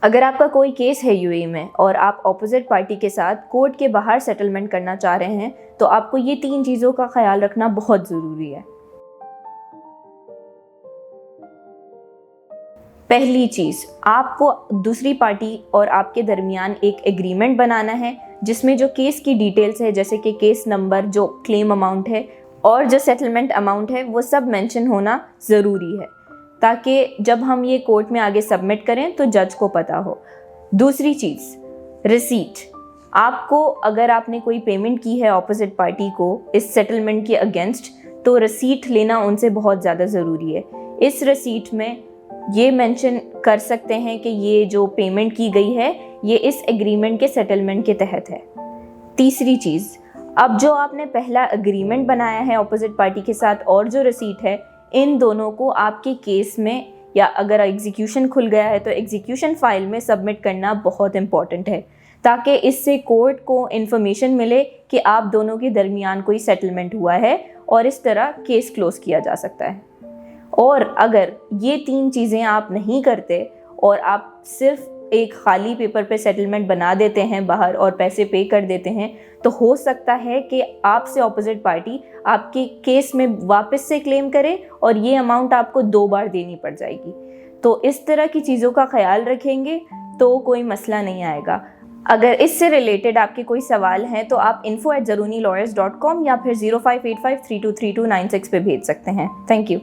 अगर आपका कोई केस है यूएई में और आप ऑपोजिट पार्टी के साथ कोर्ट के बाहर सेटलमेंट करना चाह रहे हैं, तो आपको ये 3 चीज़ों का ख्याल रखना बहुत ज़रूरी है। पहली चीज़, आपको दूसरी पार्टी और आपके दरमियान एक एग्रीमेंट बनाना है जिसमें जो केस की डिटेल्स है, जैसे कि केस नंबर, जो क्लेम अमाउंट है और जो सेटलमेंट अमाउंट है, वो सब मेंशन होना ज़रूरी है, ताकि जब हम ये कोर्ट में आगे सबमिट करें तो जज को पता हो। दूसरी चीज़, रिसीट। आपको, अगर आपने कोई पेमेंट की है ऑपोजिट पार्टी को इस सेटलमेंट के अगेंस्ट, तो रिसीट लेना उनसे बहुत ज़्यादा ज़रूरी है। इस रिसीट में ये मेंशन कर सकते हैं कि ये जो पेमेंट की गई है ये इस एग्रीमेंट के सेटलमेंट के तहत है। तीसरी चीज़, अब जो आपने पहला एग्रीमेंट बनाया है ऑपोजिट पार्टी के साथ और जो रिसीट है, इन दोनों को आपके केस में, या अगर एग्जीक्यूशन खुल गया है तो एग्जीक्यूशन फाइल में सबमिट करना बहुत इंपॉर्टेंट है, ताकि इससे कोर्ट को इन्फॉर्मेशन मिले कि आप दोनों के दरमियान कोई सेटलमेंट हुआ है और इस तरह केस क्लोज किया जा सकता है। और अगर ये 3 चीज़ें आप नहीं करते और आप सिर्फ एक खाली पेपर पे सेटलमेंट बना देते हैं बाहर और पैसे पे कर देते हैं, तो हो सकता है कि आपसे ऑपोजिट पार्टी आपके केस में वापस से क्लेम करे और ये अमाउंट आपको 2 बार देनी पड़ जाएगी। तो इस तरह की चीज़ों का ख्याल रखेंगे तो कोई मसला नहीं आएगा। अगर इससे रिलेटेड आपके कोई सवाल हैं तो आप info@zarunilawyers.com या फिर 0585323296 पे भेज सकते हैं। Thank you.